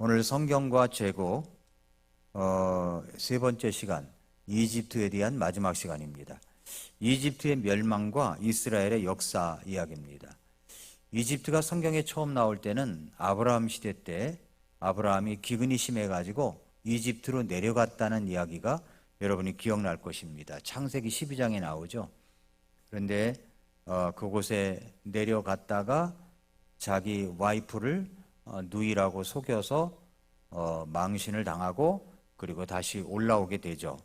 오늘 성경과 제국 세 번째 시간, 이집트에 대한 마지막 시간입니다. 이집트의 멸망과 이스라엘의 역사 이야기입니다. 이집트가 성경에 처음 나올 때는 아브라함 시대 때 아브라함이 기근이 심해가지고 이집트로 내려갔다는 이야기가 여러분이 기억날 것입니다. 창세기 12장에 나오죠. 그런데 그곳에 내려갔다가 자기 와이프를 누이라고 속여서 망신을 당하고 그리고 다시 올라오게 되죠.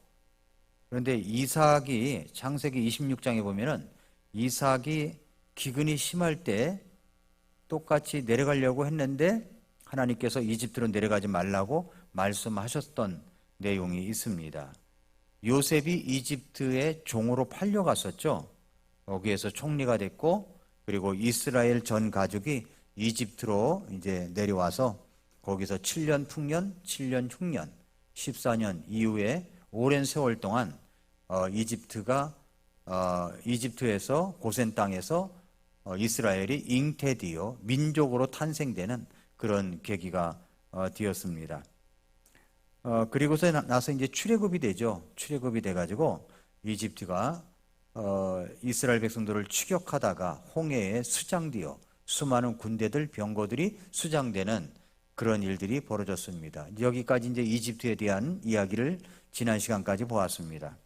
그런데 이삭이 창세기 26장에 보면은 이삭이 기근이 심할 때 똑같이 내려가려고 했는데 하나님께서 이집트로 내려가지 말라고 말씀하셨던 내용이 있습니다. 요셉이 이집트의 종으로 팔려갔었죠. 거기에서 총리가 됐고 그리고 이스라엘 전 가족이 이집트로 이제 내려와서 거기서 7년 풍년, 7년 흉년, 14년 이후에 오랜 세월 동안 이집트에서 고센 땅에서 이스라엘이 잉태되어 민족으로 탄생되는 그런 계기가 되었습니다. 그리고서 나서 이제 출애굽이 되죠. 출애굽이 돼가지고 이집트가 이스라엘 백성들을 추격하다가 홍해에 수장되어 수많은 군대들, 병거들이 수장되는 그런 일들이 벌어졌습니다. 여기까지 이제 이집트에 대한 이야기를 지난 시간까지 보았습니다.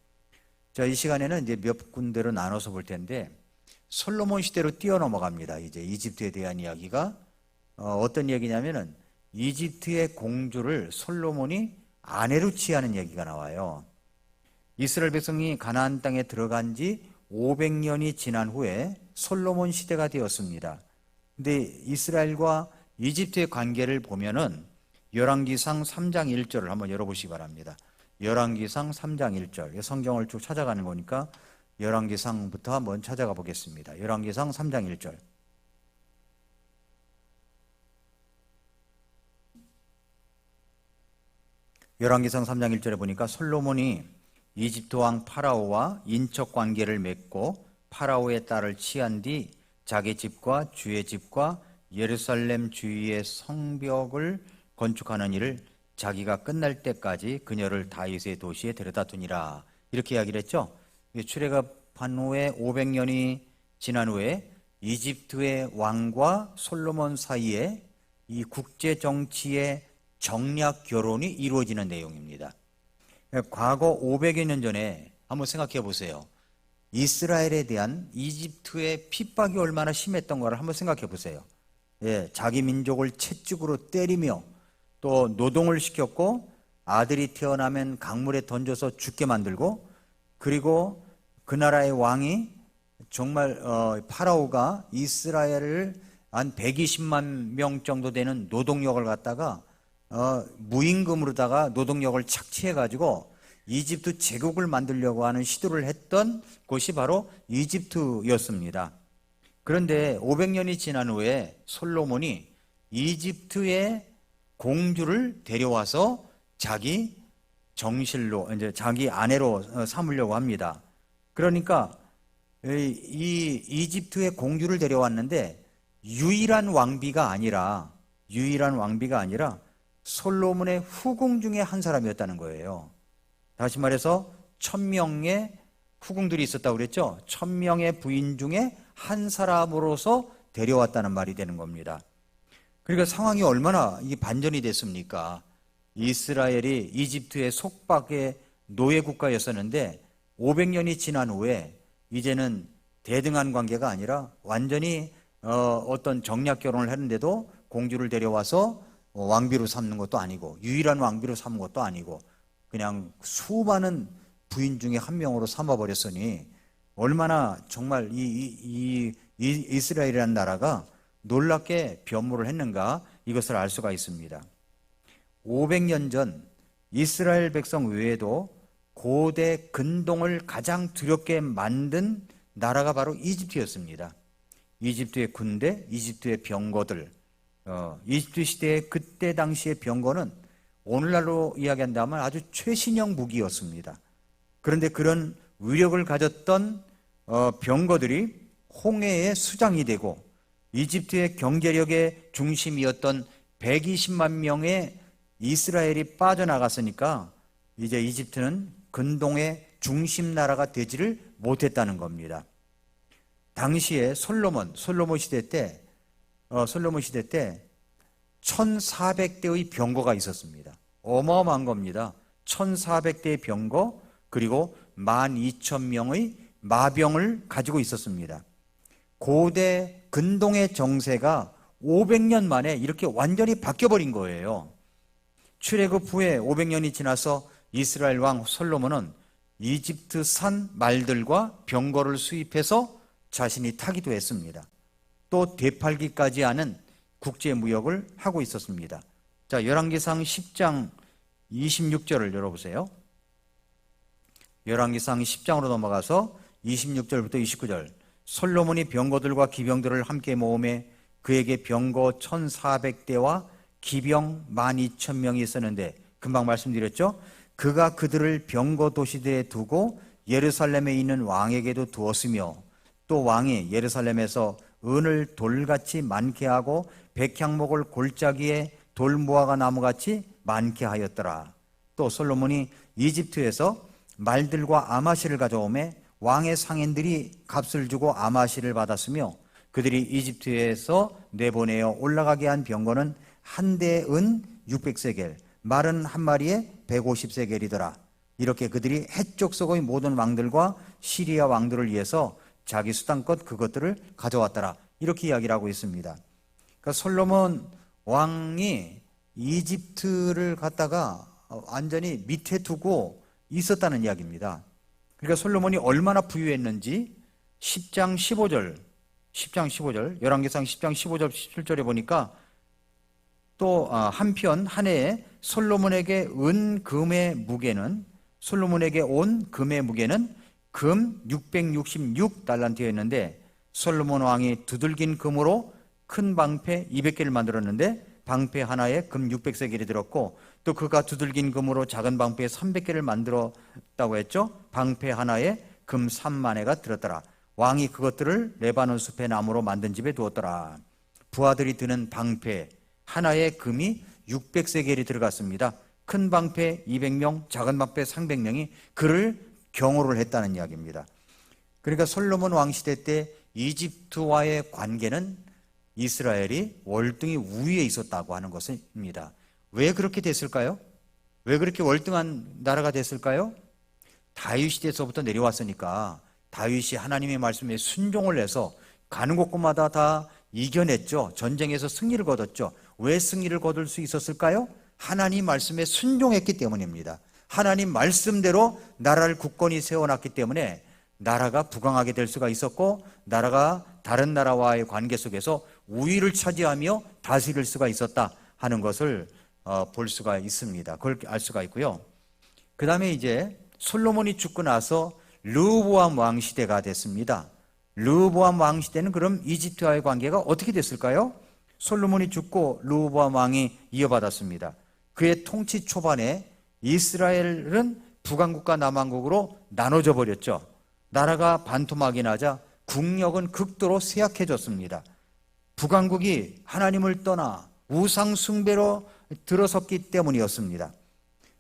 자, 이 시간에는 이제 몇 군데로 나눠서 볼 텐데 솔로몬 시대로 뛰어넘어갑니다. 이제 이집트에 대한 이야기가 어떤 얘기냐면은 이집트의 공주를 솔로몬이 아내로 취하는 얘기가 나와요. 이스라엘 백성이 가나안 땅에 들어간 지 500년이 지난 후에 솔로몬 시대가 되었습니다. 근데 이스라엘과 이집트의 관계를 보면은 열왕기상 3장 1절을 한번 열어보시기 바랍니다. 열왕기상 3장 1절. 성경을 쭉 찾아가는 거니까 열왕기상부터 한번 찾아가 보겠습니다. 열왕기상 3장 1절. 열왕기상 3장 1절에 보니까 솔로몬이 이집트 왕 파라오와 인척 관계를 맺고 파라오의 딸을 취한 뒤 자기 집과 주의 집과 예루살렘 주위의 성벽을 건축하는 일을 자기가 끝날 때까지 그녀를 다윗의 도시에 데려다 두니라. 이렇게 이야기를 했죠. 출애굽한 후에 500년이 지난 후에 이집트의 왕과 솔로몬 사이에 이 국제 정치의 정략 결혼이 이루어지는 내용입니다. 과거 500여 년 전에 한번 생각해 보세요. 이스라엘에 대한 이집트의 핍박이 얼마나 심했던가를 한번 생각해 보세요. 자기 민족을 채찍으로 때리며 또 노동을 시켰고 아들이 태어나면 강물에 던져서 죽게 만들고 그리고 그 나라의 왕이 정말 파라오가 이스라엘을 한 120만 명 정도 되는 노동력을 갖다가 무임금으로다가 노동력을 착취해가지고 이집트 제국을 만들려고 하는 시도를 했던 곳이 바로 이집트였습니다. 그런데 500년이 지난 후에 솔로몬이 이집트의 공주를 데려와서 자기 정실로 이제 자기 아내로 삼으려고 합니다. 그러니까 이 이집트의 공주를 데려왔는데 유일한 왕비가 아니라 솔로몬의 후궁 중에 한 사람이었다는 거예요. 다시 말해서 1000명의 후궁들이 있었다고 그랬죠. 1000명의 부인 중에 한 사람으로서 데려왔다는 말이 되는 겁니다. 그러니까 상황이 얼마나 반전이 됐습니까? 이스라엘이 이집트의 속박의 노예 국가였었는데 500년이 지난 후에 이제는 대등한 관계가 아니라 완전히 어떤 정략 결혼을 했는데도 공주를 데려와서 왕비로 삼는 것도 아니고 유일한 왕비로 삼은 것도 아니고 그냥 수많은 부인 중에 한 명으로 삼아버렸으니 얼마나 정말 이 이스라엘이라는 나라가 놀랍게 변모를 했는가 이것을 알 수가 있습니다. 500년 전 이스라엘 백성 외에도 고대 근동을 가장 두렵게 만든 나라가 바로 이집트였습니다. 이집트의 군대, 이집트의 병거들, 이집트 시대의 그때 당시의 병거는 오늘날로 이야기한다면 아주 최신형 무기였습니다. 그런데 그런 위력을 가졌던 병거들이 홍해의 수장이 되고 이집트의 경제력의 중심이었던 120만 명의 이스라엘이 빠져나갔으니까 이제 이집트는 근동의 중심 나라가 되지를 못했다는 겁니다. 당시에 솔로몬 시대 때 1400대의 병거가 있었습니다. 어마어마한 겁니다. 1400대의 병거, 그리고 12,000명의 마병을 가지고 있었습니다. 고대 근동의 정세가 500년 만에 이렇게 완전히 바뀌어버린 거예요. 출애굽 후에 500년이 지나서 이스라엘 왕 솔로몬은 이집트산 말들과 병거를 수입해서 자신이 타기도 했습니다. 또 되팔기까지 하는 국제 무역을 하고 있었습니다. 자, 열왕기상 10장 26절을 열어보세요. 열왕기상 10장으로 넘어가서 26절부터 29절. 솔로몬이 병거들과 기병들을 함께 모음에 그에게 병거 1,400대와 기병 12,000명이 있었는데, 금방 말씀드렸죠? 그가 그들을 병거 도시들에 두고 예루살렘에 있는 왕에게도 두었으며, 또 왕이 예루살렘에서 은을 돌같이 많게 하고 백향목을 골짜기에 돌무화과 나무같이 많게 하였더라. 또 솔로몬이 이집트에서 말들과 아마시를 가져오매 왕의 상인들이 값을 주고 아마시를 받았으며, 그들이 이집트에서 내보내어 올라가게 한 병거는 한 대에 은 600세겔, 말은 한 마리에 150세겔이더라. 이렇게 그들이 해쪽 속의 모든 왕들과 시리아 왕들을 위해서 자기 수단껏 그것들을 가져왔더라. 이렇게 이야기를 하고 있습니다. 그러니까 솔로몬 왕이 이집트를 갖다가 완전히 밑에 두고 있었다는 이야기입니다. 그러니까 솔로몬이 얼마나 부유했는지 10장 15절, 열왕기상 10장 15절 17절에 보니까 또 한편 한 해에 솔로몬에게 온 금의 무게는 금 666달란트였는데, 솔로몬 왕이 두들긴 금으로 큰 방패 200개를 만들었는데 방패 하나에 금 600세겔이 들었고, 또 그가 두들긴 금으로 작은 방패 300개를 만들었다고 했죠. 방패 하나에 금 3만회가 들었더라. 왕이 그것들을 레바논 숲의 나무로 만든 집에 두었더라. 부하들이 드는 방패 하나에 금이 600세겔이 들어갔습니다. 큰 방패 200명, 작은 방패 300명이 그를 경호를 했다는 이야기입니다. 그러니까 솔로몬 왕 시대 때 이집트와의 관계는 이스라엘이 월등히 우위에 있었다고 하는 것입니다. 왜 그렇게 됐을까요? 왜 그렇게 월등한 나라가 됐을까요? 다윗 시대에서부터 내려왔으니까 다윗이 하나님의 말씀에 순종을 해서 가는 곳곳마다 다 이겨냈죠. 전쟁에서 승리를 거뒀죠. 왜 승리를 거둘 수 있었을까요? 하나님 말씀에 순종했기 때문입니다. 하나님 말씀대로 나라를 굳건히 세워놨기 때문에 나라가 부강하게 될 수가 있었고, 나라가 다른 나라와의 관계 속에서 우위를 차지하며 다스릴 수가 있었다 하는 것을 볼 수가 있습니다. 그걸 알 수가 있고요. 그 다음에 이제 솔로몬이 죽고 나서 르호보암 왕 시대가 됐습니다. 르호보암 왕 시대는 그럼 이집트와의 관계가 어떻게 됐을까요? 솔로몬이 죽고 르호보암 왕이 이어받았습니다. 그의 통치 초반에 이스라엘은 북왕국과 남왕국으로 나눠져 버렸죠. 나라가 반토막이 나자 국력은 극도로 쇠약해졌습니다. 북왕국이 하나님을 떠나 우상 숭배로 들어섰기 때문이었습니다.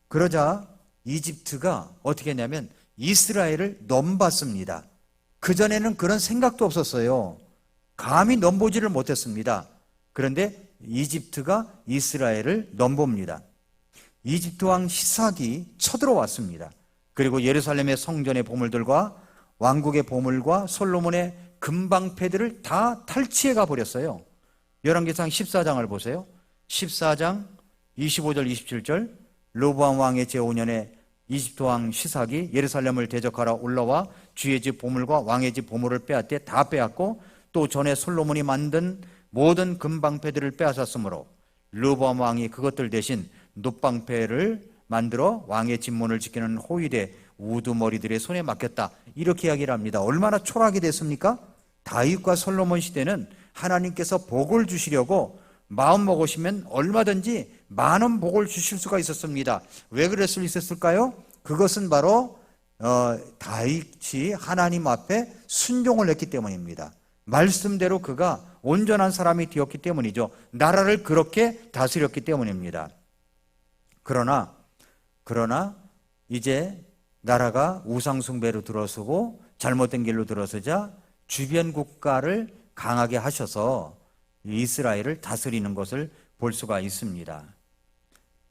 그러자 이집트가 어떻게 했냐면 이스라엘을 넘봤습니다. 그전에는 그런 생각도 없었어요. 감히 넘보지를 못했습니다. 그런데 이집트가 이스라엘을 넘봅니다. 이집트 왕 시삭이 쳐들어왔습니다. 그리고 예루살렘의 성전의 보물들과 왕국의 보물과 솔로몬의 금방패들을 다 탈취해 가버렸어요. 열왕기상 14장을 보세요. 14장 25절 27절. 르호보암 왕의 제5년에 이집트 왕 시삭이 예루살렘을 대적하러 올라와 주의 집 보물과 왕의 집 보물을 빼앗되 다 빼앗고, 또 전에 솔로몬이 만든 모든 금방패들을 빼앗았으므로 르호보암 왕이 그것들 대신 놋방패를 만들어 왕의 집문을 지키는 호위대 우두머리들의 손에 맡겼다. 이렇게 이야기를 합니다. 얼마나 초라하게 됐습니까? 다윗과 솔로몬 시대는 하나님께서 복을 주시려고 마음 먹으시면 얼마든지 많은 복을 주실 수가 있었습니다. 왜 그럴 수 있었을까요? 그것은 바로 다윗이 하나님 앞에 순종을 했기 때문입니다. 말씀대로 그가 온전한 사람이 되었기 때문이죠. 나라를 그렇게 다스렸기 때문입니다. 그러나 이제 나라가 우상숭배로 들어서고 잘못된 길로 들어서자 주변 국가를 강하게 하셔서 이스라엘을 다스리는 것을 볼 수가 있습니다.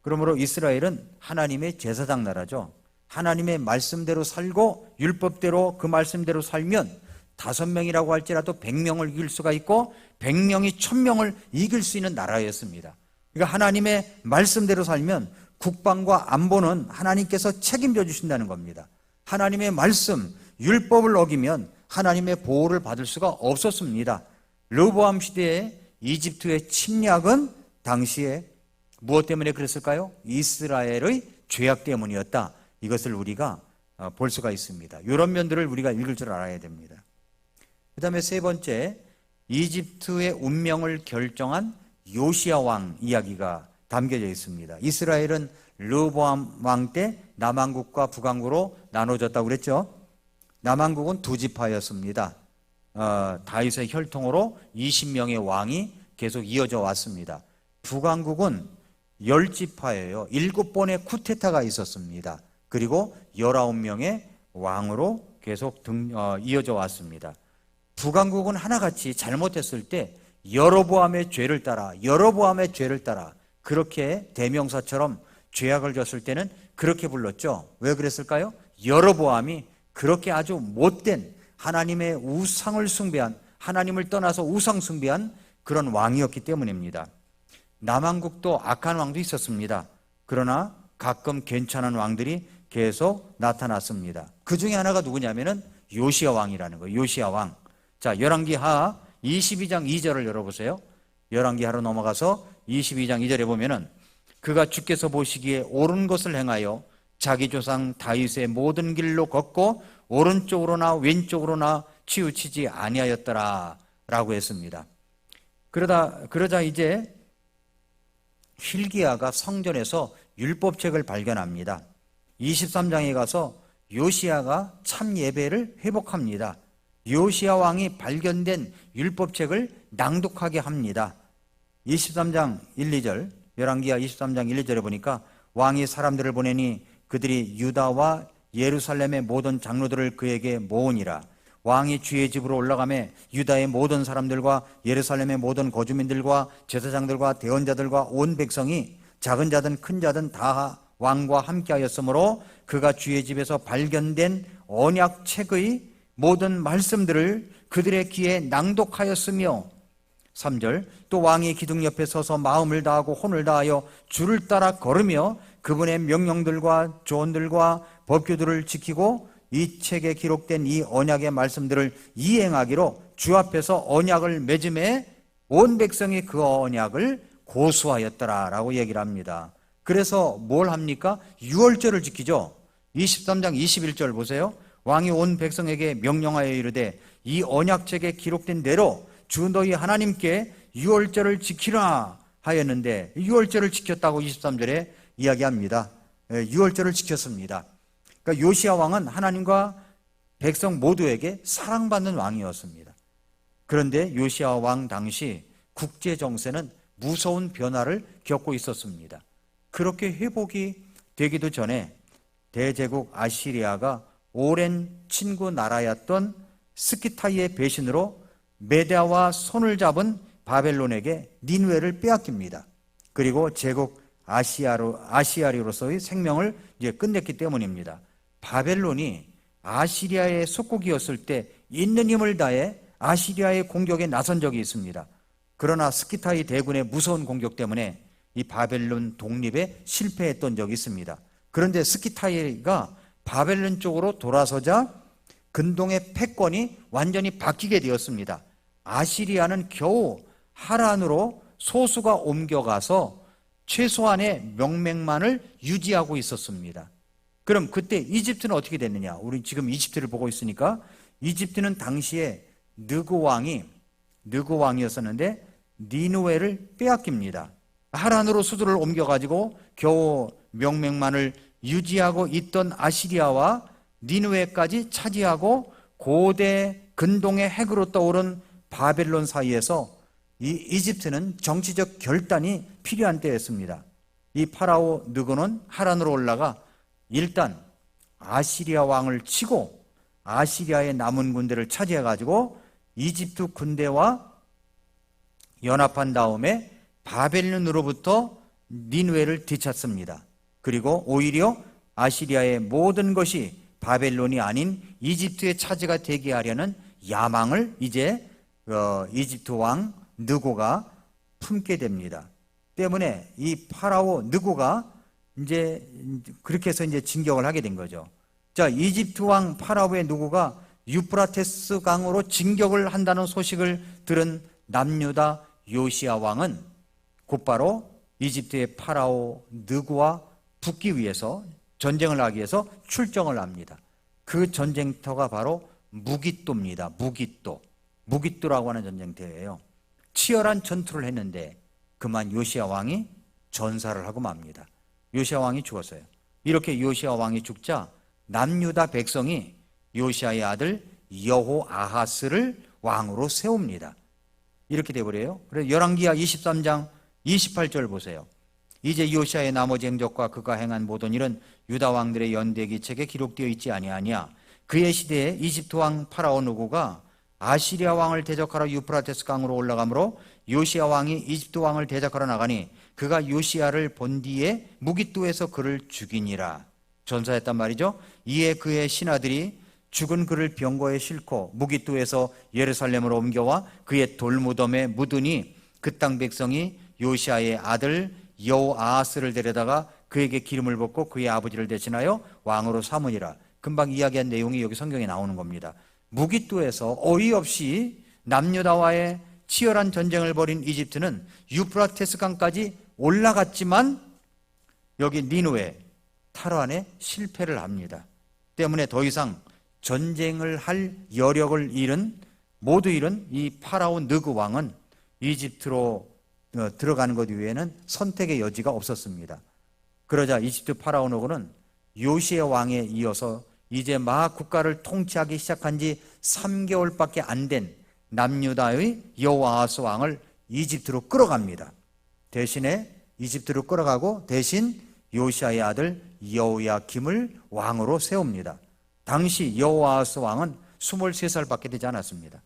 그러므로 이스라엘은 하나님의 제사장 나라죠. 하나님의 말씀대로 살고 율법대로 그 말씀대로 살면 5명이라고 할지라도 100명을 이길 수가 있고 100명이 1000명을 이길 수 있는 나라였습니다. 그러니까 하나님의 말씀대로 살면 국방과 안보는 하나님께서 책임져 주신다는 겁니다. 하나님의 말씀, 율법을 어기면 하나님의 보호를 받을 수가 없었습니다. 르호보암 시대에 이집트의 침략은 당시에 무엇 때문에 그랬을까요? 이스라엘의 죄악 때문이었다. 이것을 우리가 볼 수가 있습니다. 이런 면들을 우리가 읽을 줄 알아야 됩니다. 그 다음에 세 번째, 이집트의 운명을 결정한 요시야 왕 이야기가 담겨져 있습니다. 이스라엘은 르호보암 왕 때 남왕국과 북왕국으로 나눠졌다고 그랬죠. 남왕국은 2지파였습니다. 다윗의 혈통으로 20명의 왕이 계속 이어져 왔습니다. 북왕국은 10지파예요. 7번의 쿠데타가 있었습니다. 그리고 19명의 왕으로 계속 이어져 왔습니다. 북왕국은 하나같이 잘못했을 때 여로보암의 죄를 따라 그렇게 대명사처럼 죄악을 졌을 때는 그렇게 불렀죠. 왜 그랬을까요? 여로보암이 그렇게 아주 못된 하나님의 우상을 숭배한, 하나님을 떠나서 우상 숭배한 그런 왕이었기 때문입니다. 남왕국도 악한 왕도 있었습니다. 그러나 가끔 괜찮은 왕들이 계속 나타났습니다. 그 중에 하나가 누구냐면은 요시야 왕이라는 거예요. 요시야 왕. 자, 열왕기하 22장 2절을 열어보세요. 열왕기하로 넘어가서 22장 2절에 보면은 그가 주께서 보시기에 옳은 것을 행하여 자기 조상 다윗의 모든 길로 걷고 오른쪽으로나 왼쪽으로나 치우치지 아니하였더라 라고 했습니다. 그러자 이제 hil기야가 성전에서 율법책을 발견합니다. 23장에 가서 요시야가 참 예배를 회복합니다. 요시야 왕이 발견된 율법책을 낭독하게 합니다. 23장 1, 2절, 열왕기하 23장 1, 2절에 보니까 왕이 사람들을 보내니 그들이 유다와 예루살렘의 모든 장로들을 그에게 모으니라. 왕이 주의 집으로 올라가매 유다의 모든 사람들과 예루살렘의 모든 거주민들과 제사장들과 대언자들과 온 백성이 작은 자든 큰 자든 다 왕과 함께하였으므로 그가 주의 집에서 발견된 언약책의 모든 말씀들을 그들의 귀에 낭독하였으며 3절 또 왕이 기둥 옆에 서서 마음을 다하고 혼을 다하여 주를 따라 걸으며 그분의 명령들과 조언들과 법규들을 지키고 이 책에 기록된 이 언약의 말씀들을 이행하기로 주 앞에서 언약을 맺음에 온 백성이 그 언약을 고수하였더라라고 얘기를 합니다. 그래서 뭘 합니까? 유월절을 지키죠. 23장 21절 보세요. 왕이 온 백성에게 명령하여 이르되 이 언약책에 기록된 대로 주 너희 하나님께 유월절을 지키라 하였는데 유월절을 지켰다고 23절에 이야기합니다. 유월절을 지켰습니다. 그러니까 요시야 왕은 하나님과 백성 모두에게 사랑받는 왕이었습니다. 그런데 요시야 왕 당시 국제 정세는 무서운 변화를 겪고 있었습니다. 그렇게 회복이 되기도 전에 대제국 아시리아가 오랜 친구 나라였던 스키타이의 배신으로 메대아와 손을 잡은 바벨론에게 니느웨를 빼앗깁니다. 그리고 제국 아시아리로서의 생명을 이제 끝냈기 때문입니다. 바벨론이 아시리아의 속국이었을 때 있는 힘을 다해 아시리아의 공격에 나선 적이 있습니다. 그러나 스키타이 대군의 무서운 공격 때문에 이 바벨론 독립에 실패했던 적이 있습니다. 그런데 스키타이가 바벨론 쪽으로 돌아서자 근동의 패권이 완전히 바뀌게 되었습니다. 아시리아는 겨우 하란으로 소수가 옮겨가서 최소한의 명맥만을 유지하고 있었습니다. 그럼 그때 이집트는 어떻게 됐느냐? 우리 지금 이집트를 보고 있으니까 이집트는 당시에 느고 왕이었었는데 니느웨를 빼앗깁니다. 하란으로 수도를 옮겨가지고 겨우 명맥만을 유지하고 있던 아시리아와 니느웨까지 차지하고 고대 근동의 핵으로 떠오른 바벨론 사이에서 이 이집트는 정치적 결단이 필요한 때였습니다. 이 파라오 느고는 하란으로 올라가 일단 아시리아 왕을 치고 아시리아의 남은 군대를 차지해 가지고 이집트 군대와 연합한 다음에 바벨론으로부터 니느웨를 되찾습니다. 그리고 오히려 아시리아의 모든 것이 바벨론이 아닌 이집트의 차지가 되게 하려는 야망을 이제 이집트 왕 느고가 품게 됩니다. 때문에 이 파라오 느고가 이제 그렇게 해서 이제 진격을 하게 된 거죠. 자, 이집트 왕 파라오의 느고가 유프라테스 강으로 진격을 한다는 소식을 들은 남유다 요시야 왕은 곧바로 이집트의 파라오 느고와 붙기 위해서 전쟁을 하기 위해서 출정을 합니다. 그 전쟁터가 바로 무깃도입니다. 무깃도라고 하는 전쟁터예요. 치열한 전투를 했는데 그만 요시야 왕이 전사를 하고 맙니다. 요시야 왕이 죽었어요. 이렇게 요시야 왕이 죽자 남유다 백성이 요시야의 아들 여호아하스를 왕으로 세웁니다. 이렇게 돼버려요. 그래서 열왕기하 23장 28절 보세요. 이제 요시야의 나머지 행적과 그가 행한 모든 일은 유다 왕들의 연대기 책에 기록되어 있지 아니하냐. 그의 시대에 이집트 왕 파라오 느고가 아시리아 왕을 대적하러 유프라테스 강으로 올라가므로 요시야 왕이 이집트 왕을 대적하러 나가니 그가 요시야를 본 뒤에 무깃도에서 그를 죽이니라. 전사했단 말이죠. 이에 그의 신하들이 죽은 그를 병거에 싣고 무깃도에서 예루살렘으로 옮겨와 그의 돌무덤에 묻으니 그 땅 백성이 요시야의 아들 여호아하스를 데려다가 그에게 기름을 붓고 그의 아버지를 대신하여 왕으로 삼으니라. 금방 이야기한 내용이 여기 성경에 나오는 겁니다. 무깃도에서 어이없이 남유다와의 치열한 전쟁을 벌인 이집트는 유프라테스 강까지 올라갔지만 여기 니느웨 탈환에 실패를 합니다. 때문에 더 이상 전쟁을 할 여력을 모두 잃은 이 파라오 느고 왕은 이집트로 들어가는 것 외에는 선택의 여지가 없었습니다. 그러자 이집트 파라오 느고는 요시야 왕에 이어서 이제 막 국가를 통치하기 시작한 지 3개월밖에 안 된 남유다의 여호아하스 왕을 이집트로 끌어갑니다. 대신에 이집트로 끌어가고 대신 요시야의 아들 여호야김을 왕으로 세웁니다. 당시 여호아하스 왕은 23살밖에 되지 않았습니다.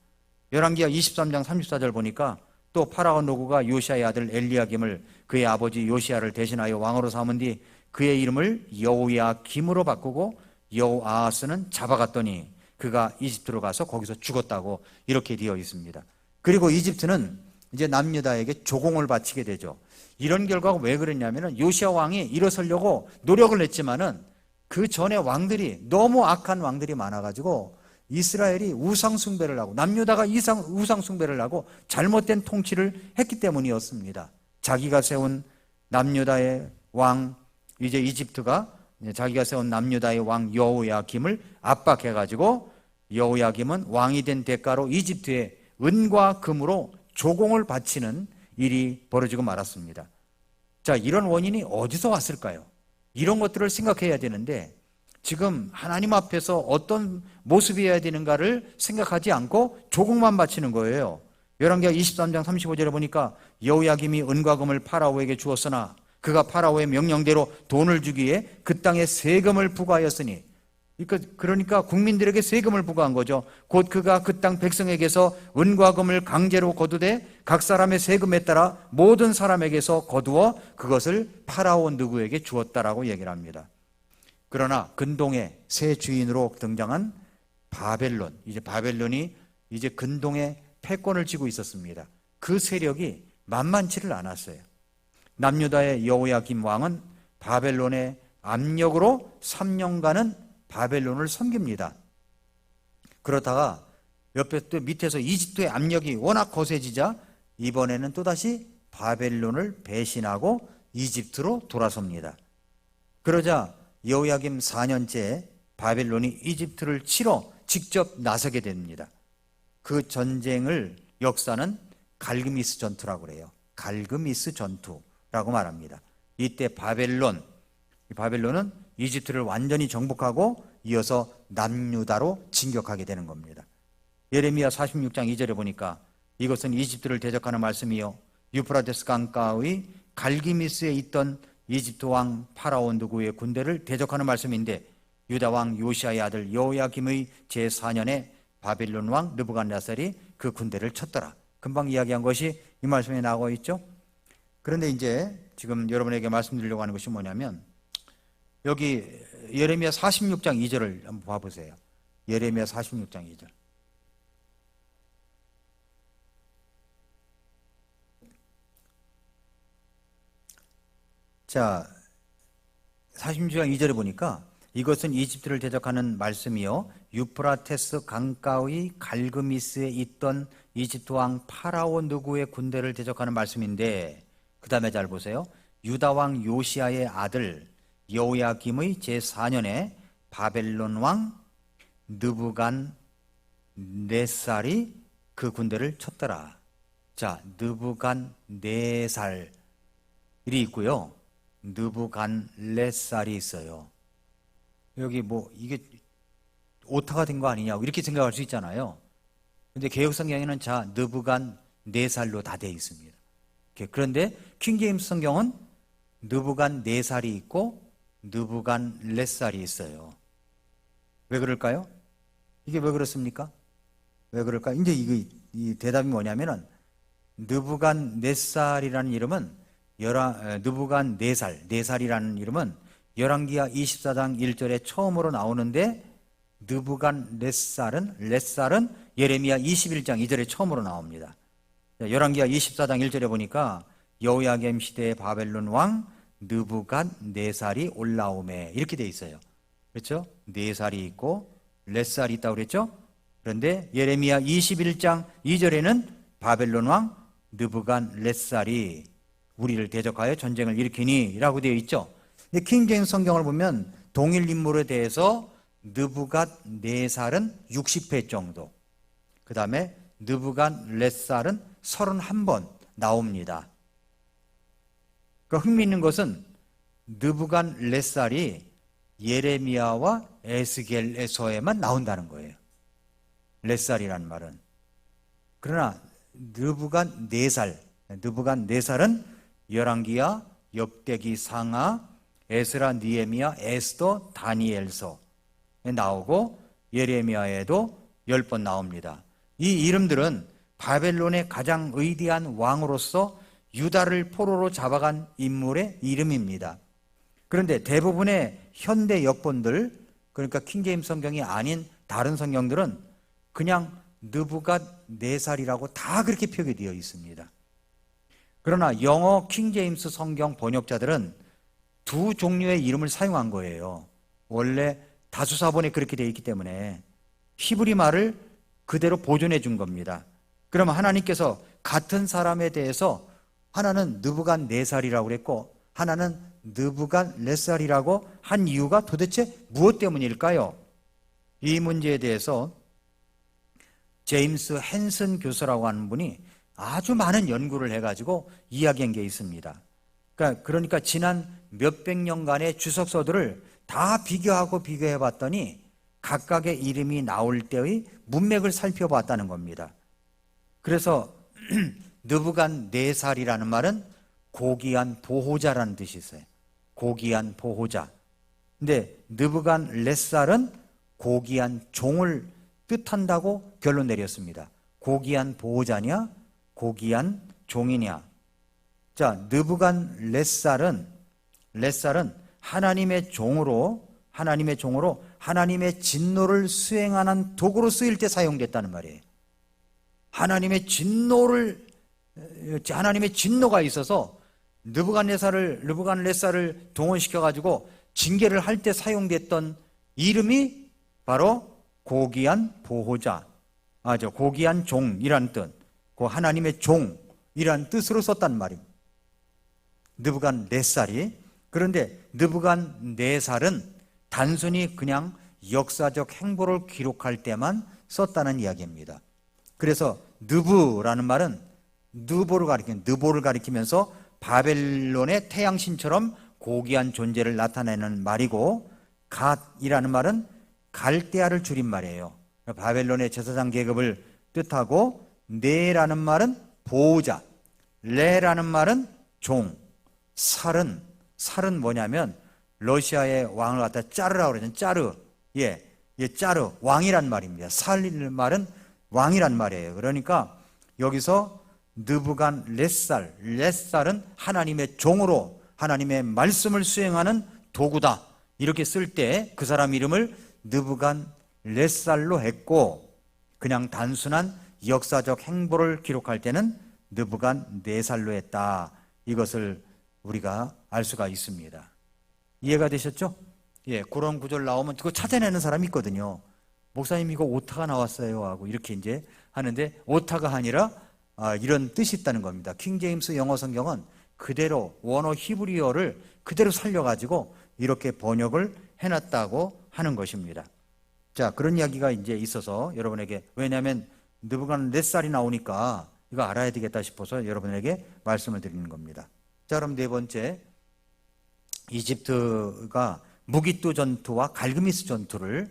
열왕기하 23장 34절 보니까 또 파라오 느고가 요시야의 아들 엘리야김을 그의 아버지 요시야를 대신하여 왕으로 삼은 뒤 그의 이름을 여호야김으로 바꾸고 여호아하스는 잡아갔더니 그가 이집트로 가서 거기서 죽었다고 이렇게 되어 있습니다. 그리고 이집트는 이제 남유다에게 조공을 바치게 되죠. 이런 결과가 왜 그랬냐면은 요시야 왕이 일어서려고 노력을 했지만은 그 전에 왕들이 너무 악한 왕들이 많아가지고 이스라엘이 우상숭배를 하고 남유다가 우상숭배를 하고 잘못된 통치를 했기 때문이었습니다. 자기가 세운 남유다의 왕 이제 이집트가 자기가 세운 남유다의 왕 여호야김을 압박해가지고 여호야김은 왕이 된 대가로 이집트에 은과 금으로 조공을 바치는 일이 벌어지고 말았습니다. 자, 이런 원인이 어디서 왔을까요? 이런 것들을 생각해야 되는데 지금 하나님 앞에서 어떤 모습이어야 되는가를 생각하지 않고 조공만 바치는 거예요. 열왕기하 23장 35절에 보니까 여호야김이 은과 금을 파라오에게 주었으나 그가 파라오의 명령대로 돈을 주기에 그 땅에 세금을 부과하였으니 그러니까 국민들에게 세금을 부과한 거죠. 곧 그가 그 땅 백성에게서 은과 금을 강제로 거두되 각 사람의 세금에 따라 모든 사람에게서 거두어 그것을 파라오 느고에게 주었다라고 얘기를 합니다. 그러나 근동의 새 주인으로 등장한 바벨론, 이제 바벨론이 이제 근동의 패권을 쥐고 있었습니다. 그 세력이 만만치를 않았어요. 남유다의 여호야김 왕은 바벨론의 압력으로 3년간은 바벨론을 섬깁니다. 그러다가 옆에 또 밑에서 이집트의 압력이 워낙 거세지자 이번에는 또다시 바벨론을 배신하고 이집트로 돌아섭니다. 그러자 여호야김 4년째 바벨론이 이집트를 치러 직접 나서게 됩니다. 그 전쟁을 역사는 갈그미스 전투라고 그래요. 갈그미스 전투라고 말합니다. 이때 바벨론은 이집트를 완전히 정복하고 이어서 남유다로 진격하게 되는 겁니다. 예레미야 46장 2절에 보니까 이것은 이집트를 대적하는 말씀이요 유프라테스 강가의 갈기미스에 있던 이집트 왕 파라오 느고의 군대를 대적하는 말씀인데, 유다 왕 요시아의 아들 여호야김의 제4년에 바빌론 왕 느부갓네살이 그 군대를 쳤더라. 금방 이야기한 것이 이 말씀에 나오고 있죠. 그런데 이제 지금 여러분에게 말씀드리려고 하는 것이 뭐냐면, 여기 예레미야 46장 2절을 한번 봐보세요. 예레미야 46장 2절. 자, 46장 2절에 보니까 이것은 이집트를 대적하는 말씀이요 유프라테스 강가의 갈그미스에 있던 이집트 왕 파라오 느고의 군대를 대적하는 말씀인데, 그 다음에 잘 보세요. 유다 왕 요시아의 아들 여호야김의 제4년에 바벨론 왕 느부갓네살이 그 군대를 쳤더라. 자, 느부갓네살이 있고요 느부갓네살이 있어요. 여기 뭐 이게 오타가 된 거 아니냐 이렇게 생각할 수 있잖아요. 근데 개역성경에는 자 느부갓네살로 다 되어 있습니다. 그런데 킹제임스 성경은 느부갓네살이 있고 느부갓네살이 있어요. 왜 그럴까요? 이게 왜 그렇습니까? 왜 그럴까? 이제 이 대답이 뭐냐면은, 느부갓네살이라는 이름은 느부갓네살, 네살이라는 이름은 열왕기하 24장 1절에 처음으로 나오는데, 느부갓네살은 예레미야 21장 2절에 처음으로 나옵니다. 열왕기하 24장 1절에 보니까 여호야김 시대의 바벨론 왕 느부갓네살이 올라오매 이렇게 돼 있어요. 그렇죠? 네살이 있고 렛살이 있다고 그랬죠? 그런데 예레미야 21장 2절에는 바벨론 왕 느부갓네살이 우리를 대적하여 전쟁을 일으키니 라고 되어 있죠. 근데 킹제임스 성경을 보면 동일 인물에 대해서 느부갓네살은 60회 정도, 그 다음에 느부갓네살은 31번 나옵니다. 그러니까 흥미있는 것은 느부갓네살이 예레미야와 에스겔에서에만 나온다는 거예요. 렛살이라는 말은. 그러나 느부갓네살은 열왕기야, 역대기, 상하, 에스라, 느헤미야, 에스더, 다니엘서에 나오고 예레미야에도 10번 나옵니다. 이 이름들은 바벨론의 가장 위대한 왕으로서 유다를 포로로 잡아간 인물의 이름입니다. 그런데 대부분의 현대 역본들, 그러니까 킹제임스 성경이 아닌 다른 성경들은 그냥 느부갓네살이라고 다 그렇게 표기되어 있습니다. 그러나 영어 킹제임스 성경 번역자들은 두 종류의 이름을 사용한 거예요. 원래 다수사본에 그렇게 되어 있기 때문에 히브리 말을 그대로 보존해 준 겁니다. 그러면 하나님께서 같은 사람에 대해서 하나는 느부갓네살이라고 그랬고 하나는 느부갓네살이라고 한 이유가 도대체 무엇 때문일까요? 이 문제에 대해서 제임스 헨슨 교수라고 하는 분이 아주 많은 연구를 해가지고 이야기한 게 있습니다. 그러니까 지난 몇백 년간의 주석서들을 다 비교해 봤더니 각각의 이름이 나올 때의 문맥을 살펴봤다는 겁니다. 그래서 느부갓네살이라는 말은 고귀한 보호자라는 뜻이 있어요. 고귀한 보호자. 근데 느부갓네살은 고귀한 종을 뜻한다고 결론 내렸습니다. 고귀한 보호자냐, 고귀한 종이냐. 자, 느부갓네살은 하나님의 종으로 하나님의 진노를 수행하는 도구로 쓰일 때 사용됐다는 말이에요. 하나님의 진노가 있어서 느부갓네살을 동원시켜 가지고 징계를 할 때 사용됐던 이름이 바로 고귀한 보호자, 고귀한 종이라는 뜻, 그 하나님의 종이라는 뜻으로 썼단 말입니다. 느부갓네살이. 그런데 느부갓네살은 단순히 그냥 역사적 행보를 기록할 때만 썼다는 이야기입니다. 그래서 느부라는 말은 느보를 가리키면서 바벨론의 태양신처럼 고귀한 존재를 나타내는 말이고, 갓이라는 말은 갈대아를 줄인 말이에요. 바벨론의 제사장 계급을 뜻하고 네라는 말은 보호자, 레라는 말은 종, 살은 뭐냐면 러시아의 왕을 갖다 짜르라고 그러잖아요. 짜르. 짜르. 왕이란 말입니다. 살릴 말은 왕이란 말이에요. 그러니까 여기서 느부갓네살은 하나님의 종으로 하나님의 말씀을 수행하는 도구다. 이렇게 쓸 때 그 사람 이름을 느부갓네살로 했고, 그냥 단순한 역사적 행보를 기록할 때는 느부갓네살로 했다. 이것을 우리가 알 수가 있습니다. 이해가 되셨죠? 그런 구절 나오면 그거 찾아내는 사람이 있거든요. 목사님 이거 오타가 나왔어요 하고 이렇게 이제 하는데, 오타가 아니라 이런 뜻이 있다는 겁니다. 킹제임스 영어 성경은 그대로 원어 히브리어를 그대로 살려가지고 이렇게 번역을 해놨다고 하는 것입니다. 자, 그런 이야기가 이제 있어서 여러분에게, 왜냐하면 느부갓네살이 나오니까 이거 알아야 되겠다 싶어서 여러분에게 말씀을 드리는 겁니다. 자, 그럼 네 번째, 이집트가 무기또 전투와 갈그미스 전투를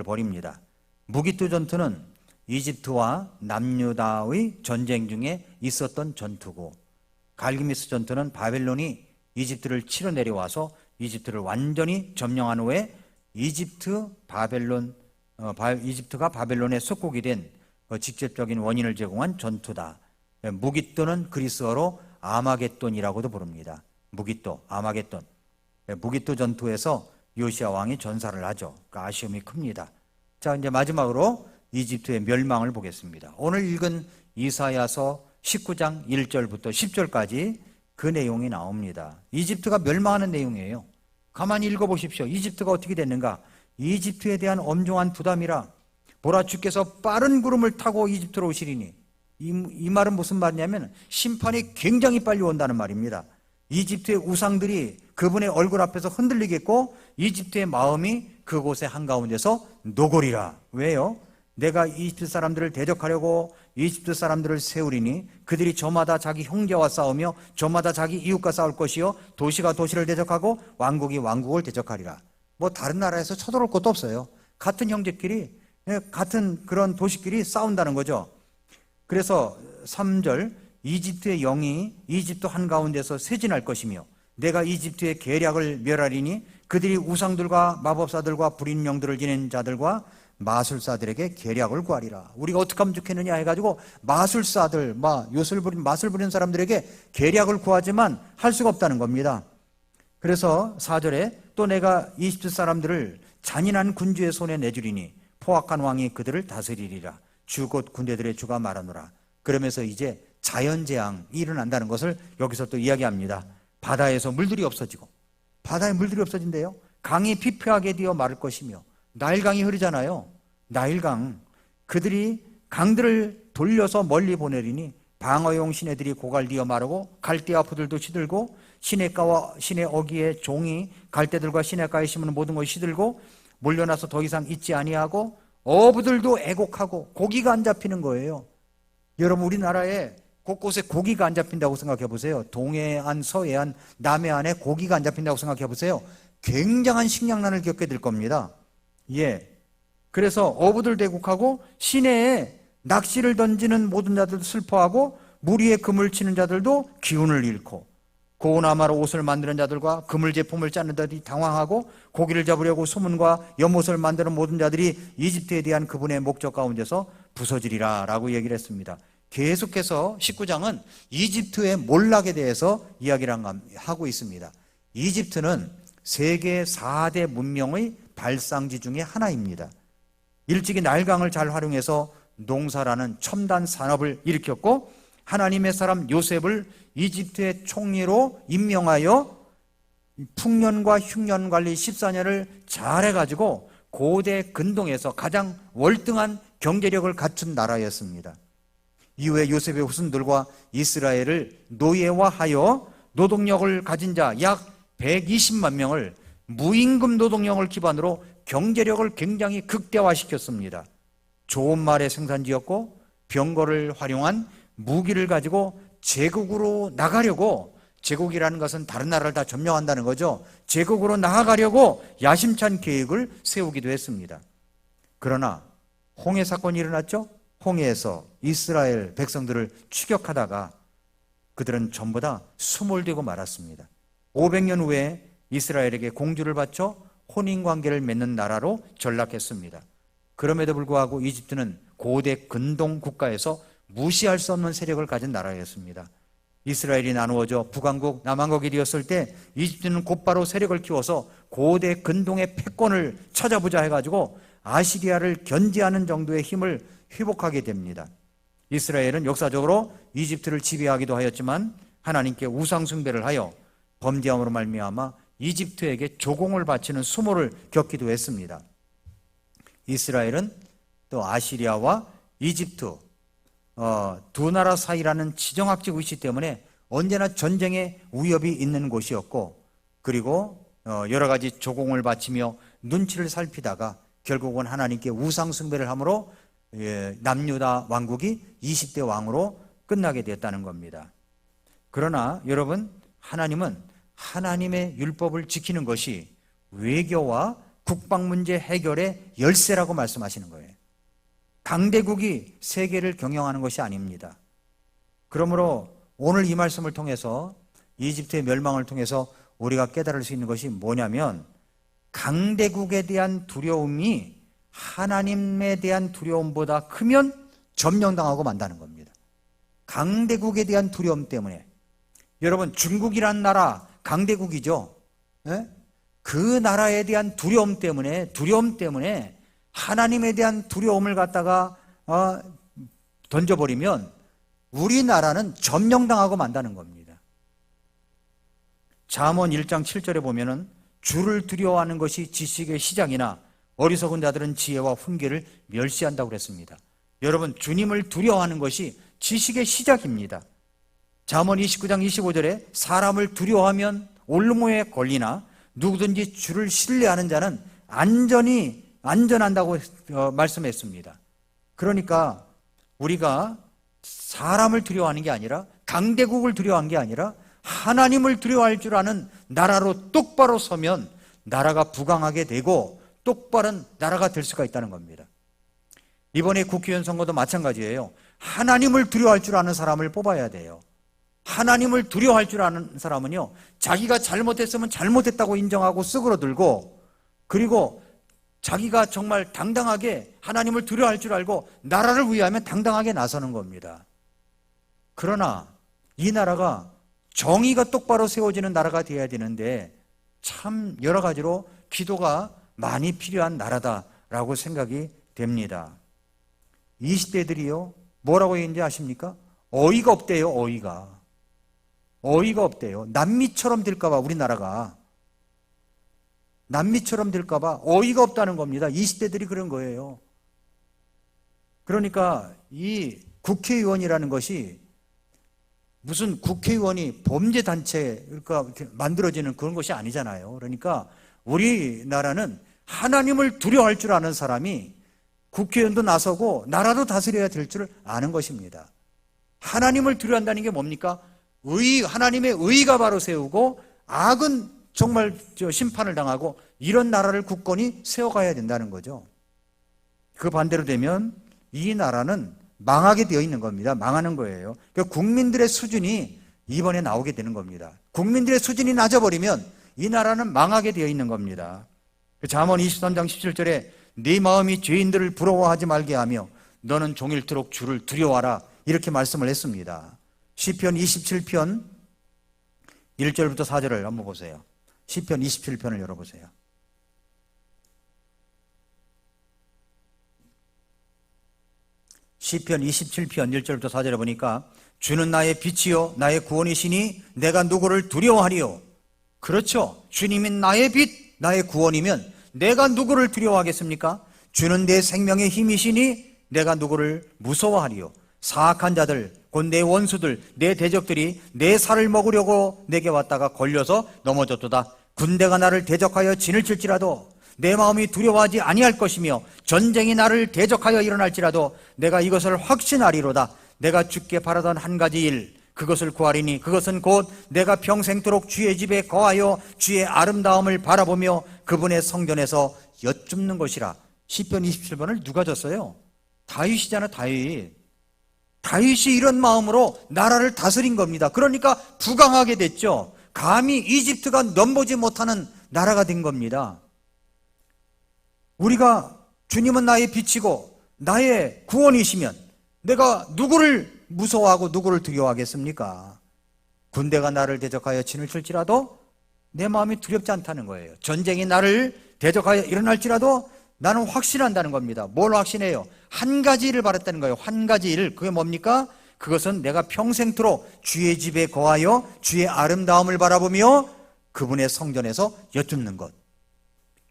벌입니다. 무기또 전투는 이집트와 남유다의 전쟁 중에 있었던 전투고, 갈그미스 전투는 바벨론이 이집트를 치러 내려와서 이집트를 완전히 점령한 후에 이집트가 바벨론의 속국이 된 직접적인 원인을 제공한 전투다. 무기또는 그리스어로 아마겟돈이라고도 부릅니다. 무기또, 아마겟돈. 무기또 전투에서 요시야 왕이 전사를 하죠. 그러니까 아쉬움이 큽니다. 자, 이제 마지막으로 이집트의 멸망을 보겠습니다. 오늘 읽은 이사야서 19장 1절부터 10절까지 그 내용이 나옵니다. 이집트가 멸망하는 내용이에요. 가만히 읽어보십시오. 이집트가 어떻게 됐는가? 이집트에 대한 엄중한 부담이라 보라, 주께서 빠른 구름을 타고 이집트로 오시리니, 이 말은 무슨 말이냐면 심판이 굉장히 빨리 온다는 말입니다. 이집트의 우상들이 그분의 얼굴 앞에서 흔들리겠고 이집트의 마음이 그곳의 한가운데서 녹으리라. 왜요? 내가 이집트 사람들을 대적하려고 이집트 사람들을 세우리니 그들이 저마다 자기 형제와 싸우며 저마다 자기 이웃과 싸울 것이요 도시가 도시를 대적하고 왕국이 왕국을 대적하리라. 뭐 다른 나라에서 쳐들어올 것도 없어요. 같은 형제끼리, 같은 그런 도시끼리 싸운다는 거죠. 그래서 3절, 이집트의 영이 이집트 한가운데서 쇄진할 것이며 내가 이집트의 계략을 멸하리니 그들이 우상들과 마법사들과 불인 영들을 지닌 자들과 마술사들에게 계략을 구하리라. 우리가 어떻게 하면 좋겠느냐 해가지고 마술사들, 맛을 부리는 사람들에게 계략을 구하지만 할 수가 없다는 겁니다. 그래서 4절에 또 내가 이집트 사람들을 잔인한 군주의 손에 내주리니 포악한 왕이 그들을 다스리리라. 주 곧 군대들의 주가 말하노라. 그러면서 이제 자연재앙이 일어난다는 것을 여기서 또 이야기합니다. 바다에서 물들이 없어지고, 바다에 물들이 없어진대요. 강이 피폐하게 되어 마를 것이며, 나일강이 흐르잖아요. 나일강. 그들이 강들을 돌려서 멀리 보내리니 방어용 시내들이 고갈되어 마르고 갈대와 푸들도 시들고 시냇가와 시내 어귀의 종이 갈대들과 시냇가에 심은 모든 것이 시들고 몰려나서 더 이상 있지 아니하고 어부들도 애곡하고 고기가 안 잡히는 거예요. 여러분, 우리나라에 곳곳에 고기가 안 잡힌다고 생각해 보세요. 동해안, 서해안, 남해안에 고기가 안 잡힌다고 생각해 보세요. 굉장한 식량난을 겪게 될 겁니다. 그래서 어부들 대국하고 시내에 낚시를 던지는 모든 자들도 슬퍼하고 물 위에 그물 치는 자들도 기운을 잃고 고운아마로 옷을 만드는 자들과 그물 제품을 짜는 자들이 당황하고 고기를 잡으려고 소문과 연못을 만드는 모든 자들이 이집트에 대한 그분의 목적 가운데서 부서지리라 라고 얘기를 했습니다. 계속해서 19장은 이집트의 몰락에 대해서 이야기를 하고 있습니다. 이집트는 세계 4대 문명의 발상지 중에 하나입니다. 일찍이 나일강을 잘 활용해서 농사라는 첨단 산업을 일으켰고 하나님의 사람 요셉을 이집트의 총리로 임명하여 풍년과 흉년 관리 14년을 잘해가지고 고대 근동에서 가장 월등한 경제력을 갖춘 나라였습니다. 이후에 요셉의 후손들과 이스라엘을 노예화하여 노동력을 가진 자 약 120만 명을 무임금 노동력을 기반으로 경제력을 굉장히 극대화시켰습니다. 좋은 말의 생산지였고 병거를 활용한 무기를 가지고 제국으로 나가려고, 제국이라는 것은 다른 나라를 다 점령한다는 거죠. 제국으로 나아가려고 야심찬 계획을 세우기도 했습니다. 그러나 홍해 사건이 일어났죠. 홍해에서 이스라엘 백성들을 추격하다가 그들은 전부 다 수몰되고 말았습니다. 500년 후에 이스라엘에게 공주를 바쳐 혼인관계를 맺는 나라로 전락했습니다. 그럼에도 불구하고 이집트는 고대 근동 국가에서 무시할 수 없는 세력을 가진 나라였습니다. 이스라엘이 나누어져 북왕국, 남왕국이 되었을 때 이집트는 곧바로 세력을 키워서 고대 근동의 패권을 찾아보자 해가지고 아시리아를 견제하는 정도의 힘을 회복하게 됩니다. 이스라엘은 역사적으로 이집트를 지배하기도 하였지만 하나님께 우상숭배를 하여 범죄함으로 말미암아 이집트에게 조공을 바치는 수모를 겪기도 했습니다. 이스라엘은 또 아시리아와 이집트 두 나라 사이라는 지정학적 위치 때문에 언제나 전쟁의 위협이 있는 곳이었고, 그리고 여러 가지 조공을 바치며 눈치를 살피다가 결국은 하나님께 우상 숭배를 함으로 남유다 왕국이 20대 왕으로 끝나게 되었다는 겁니다. 그러나 여러분, 하나님은 하나님의 율법을 지키는 것이 외교와 국방 문제 해결의 열쇠라고 말씀하시는 거예요. 강대국이 세계를 경영하는 것이 아닙니다. 그러므로 오늘 이 말씀을 통해서 이집트의 멸망을 통해서 우리가 깨달을 수 있는 것이 뭐냐면, 강대국에 대한 두려움이 하나님에 대한 두려움보다 크면 점령당하고 만다는 겁니다. 강대국에 대한 두려움 때문에. 여러분, 중국이란 나라 강대국이죠. 예? 그 나라에 대한 두려움 때문에 하나님에 대한 두려움을 갖다가 던져버리면 우리나라는 점령당하고 만다는 겁니다. 잠언 1장 7절에 보면은 주를 두려워하는 것이 지식의 시작이나 어리석은 자들은 지혜와 훈계를 멸시한다고 그랬습니다. 여러분, 주님을 두려워하는 것이 지식의 시작입니다. 잠언 29장 25절에 사람을 두려워하면 올무에 걸리나 누구든지 주를 신뢰하는 자는 안전한다고 말씀했습니다. 그러니까 우리가 사람을 두려워하는 게 아니라, 강대국을 두려워하는 게 아니라 하나님을 두려워할 줄 아는 나라로 똑바로 서면 나라가 부강하게 되고 똑바른 나라가 될 수가 있다는 겁니다. 이번에 국회의원 선거도 마찬가지예요. 하나님을 두려워할 줄 아는 사람을 뽑아야 돼요. 하나님을 두려워할 줄 아는 사람은요, 자기가 잘못했으면 잘못했다고 인정하고 쓰그러들고, 그리고 자기가 정말 당당하게 하나님을 두려워할 줄 알고 나라를 위하면 당당하게 나서는 겁니다. 그러나 이 나라가 정의가 똑바로 세워지는 나라가 되어야 되는데 참 여러 가지로 기도가 많이 필요한 나라다라고 생각이 됩니다. 20대들이요, 뭐라고 했는지 아십니까? 어이가 없대요. 어이가 없대요. 남미처럼 될까봐, 우리나라가 남미처럼 될까봐 어이가 없다는 겁니다. 20대들이 그런 거예요. 그러니까 이 국회의원이라는 것이 무슨 국회의원이 범죄단체 그러니까 만들어지는 그런 것이 아니잖아요. 그러니까 우리나라는 하나님을 두려워할 줄 아는 사람이 국회의원도 나서고 나라도 다스려야 될 줄 아는 것입니다. 하나님을 두려워한다는 게 뭡니까? 하나님의 의가 바로 세우고 악은 정말 심판을 당하고 이런 나라를 굳건히 세워가야 된다는 거죠. 그 반대로 되면 이 나라는 망하게 되어 있는 겁니다. 망하는 거예요. 그러니까 국민들의 수준이 이번에 나오게 되는 겁니다. 국민들의 수준이 낮아버리면 이 나라는 망하게 되어 있는 겁니다. 잠언 23장 17절에 네 마음이 죄인들을 부러워하지 말게 하며 너는 종일토록 주를 두려워하라, 이렇게 말씀을 했습니다. 시편 27편 1절부터 4절을 한번 보세요. 시편 27편을 열어보세요. 시편 27편 1절부터 4절에 보니까 주는 나의 빛이요 나의 구원이시니 내가 누구를 두려워하리요. 그렇죠. 주님이 나의 빛, 나의 구원이면 내가 누구를 두려워하겠습니까? 주는 내 생명의 힘이시니 내가 누구를 무서워하리요. 사악한 자들, 곧 내 원수들, 내 대적들이 내 살을 먹으려고 내게 왔다가 걸려서 넘어졌도다. 군대가 나를 대적하여 진을 칠지라도 내 마음이 두려워하지 아니할 것이며 전쟁이 나를 대적하여 일어날지라도 내가 이것을 확신하리로다. 내가 주께 바라던 한 가지 일, 그것을 구하리니 그것은 곧 내가 평생토록 주의 집에 거하여 주의 아름다움을 바라보며 그분의 성전에서 여쭙는 것이라. 시편 27번을 누가 졌어요? 다윗이잖아, 다윗. 다윗이 이런 마음으로 나라를 다스린 겁니다. 그러니까 부강하게 됐죠. 감히 이집트가 넘보지 못하는 나라가 된 겁니다. 우리가 주님은 나의 빛이고 나의 구원이시면 내가 누구를 무서워하고 누구를 두려워하겠습니까? 군대가 나를 대적하여 진을 칠지라도 내 마음이 두렵지 않다는 거예요. 전쟁이 나를 대적하여 일어날지라도 나는 확신한다는 겁니다. 뭘 확신해요? 한 가지 일을 바랬다는 거예요. 한 가지 일. 그게 뭡니까? 그것은 내가 평생토록 주의 집에 거하여 주의 아름다움을 바라보며 그분의 성전에서 여쭙는 것,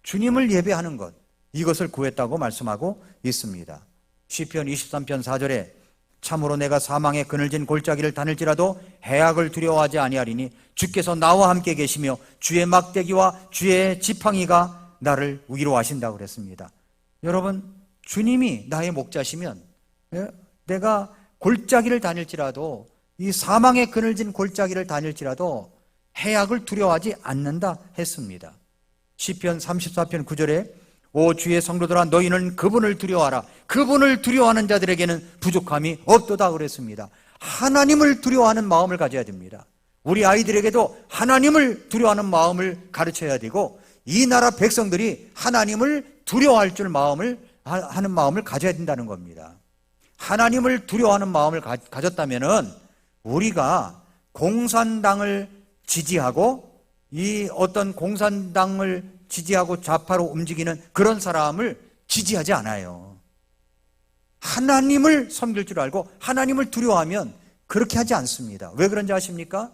주님을 예배하는 것, 이것을 구했다고 말씀하고 있습니다. 시편 23편 4절에 참으로 내가 사망의 그늘진 골짜기를 다닐지라도 해악을 두려워하지 아니하리니 주께서 나와 함께 계시며 주의 막대기와 주의 지팡이가 나를 위로하신다고 그랬습니다. 여러분, 주님이 나의 목자시면 내가 골짜기를 다닐지라도, 이 사망의 그늘진 골짜기를 다닐지라도 해악을 두려워하지 않는다 했습니다. 시편 34편 9절에 오 주의 성도들아 너희는 그분을 두려워하라. 그분을 두려워하는 자들에게는 부족함이 없도다 그랬습니다. 하나님을 두려워하는 마음을 가져야 됩니다. 우리 아이들에게도 하나님을 두려워하는 마음을 가르쳐야 되고, 이 나라 백성들이 하나님을 두려워할 줄 하는 마음을 가져야 된다는 겁니다. 하나님을 두려워하는 마음을 가졌다면은 우리가 공산당을 지지하고, 이 어떤 공산당을 지지하고 좌파로 움직이는 그런 사람을 지지하지 않아요. 하나님을 섬길 줄 알고 하나님을 두려워하면 그렇게 하지 않습니다. 왜 그런지 아십니까?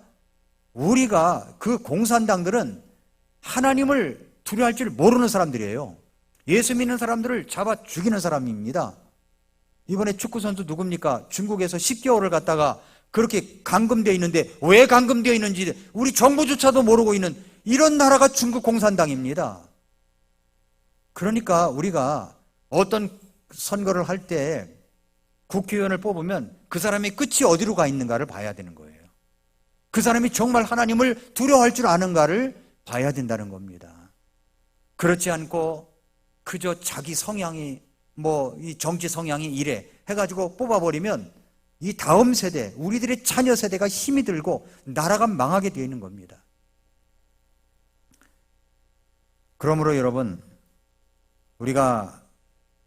우리가 그 공산당들은 하나님을 두려워할 줄 모르는 사람들이에요. 예수 믿는 사람들을 잡아 죽이는 사람입니다. 이번에 축구선수 누굽니까? 중국에서 10개월을 갔다가 그렇게 감금되어 있는데, 왜 감금되어 있는지 우리 정부조차도 모르고 있는 이런 나라가 중국 공산당입니다. 그러니까 우리가 어떤 선거를 할 때 국회의원을 뽑으면 그 사람의 끝이 어디로 가 있는가를 봐야 되는 거예요. 그 사람이 정말 하나님을 두려워할 줄 아는가를 봐야 된다는 겁니다. 그렇지 않고 그저 자기 성향이 이 정치 성향이 이래 해가지고 뽑아버리면 이 다음 세대, 우리들의 자녀 세대가 힘이 들고 나라가 망하게 되어 있는 겁니다. 그러므로 여러분, 우리가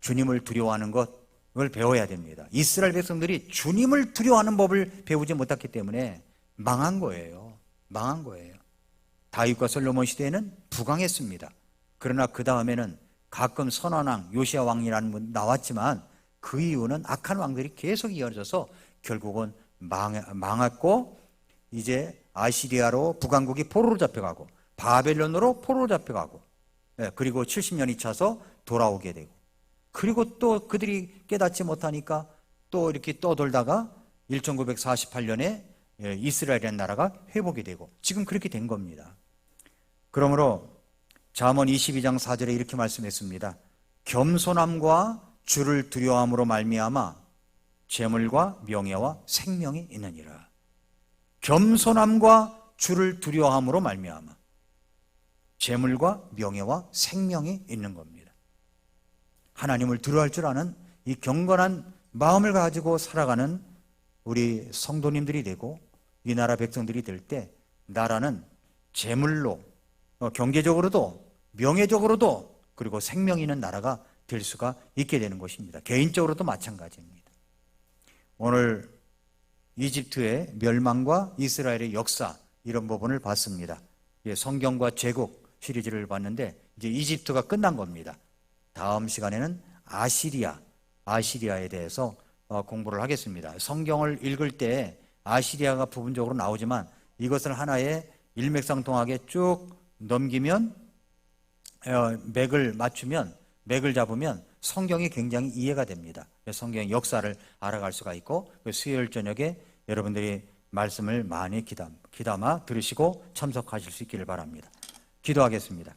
주님을 두려워하는 것을 배워야 됩니다. 이스라엘 백성들이 주님을 두려워하는 법을 배우지 못했기 때문에 망한 거예요. 망한 거예요. 다윗과 솔로몬 시대에는 부강했습니다. 그러나 그 다음에는 가끔 선한 요시야 왕이라는 분 나왔지만 그 이유는 악한 왕들이 계속 이어져서 결국은 망했고, 이제 아시리아로 북왕국이 포로로 잡혀가고 바벨론으로 포로로 잡혀가고, 그리고 70년이 차서 돌아오게 되고, 그리고 또 그들이 깨닫지 못하니까 또 이렇게 떠돌다가 1948년에 이스라엘이라는 나라가 회복이 되고 지금 그렇게 된 겁니다. 그러므로 잠언 22장 4절에 이렇게 말씀했습니다. 겸손함과 주를 두려워함으로 말미암아 재물과 명예와 생명이 있느니라. 겸손함과 주를 두려워함으로 말미암아 재물과 명예와 생명이 있는 겁니다. 하나님을 두려워할 줄 아는 이 경건한 마음을 가지고 살아가는 우리 성도님들이 되고 이 나라 백성들이 될 때 나라는 재물로, 경제적으로도 명예적으로도, 그리고 생명 있는 나라가 될 수가 있게 되는 것입니다. 개인적으로도 마찬가지입니다. 오늘 이집트의 멸망과 이스라엘의 역사, 이런 부분을 봤습니다. 성경과 제국 시리즈를 봤는데 이제 이집트가 끝난 겁니다. 다음 시간에는 아시리아에 대해서 공부를 하겠습니다. 성경을 읽을 때 아시리아가 부분적으로 나오지만 이것을 하나의 일맥상통하게 쭉 넘기면, 맥을 잡으면 성경이 굉장히 이해가 됩니다. 성경의 역사를 알아갈 수가 있고, 수요일 저녁에 여러분들이 말씀을 많이 귀담아 들으시고 참석하실 수 있기를 바랍니다. 기도하겠습니다.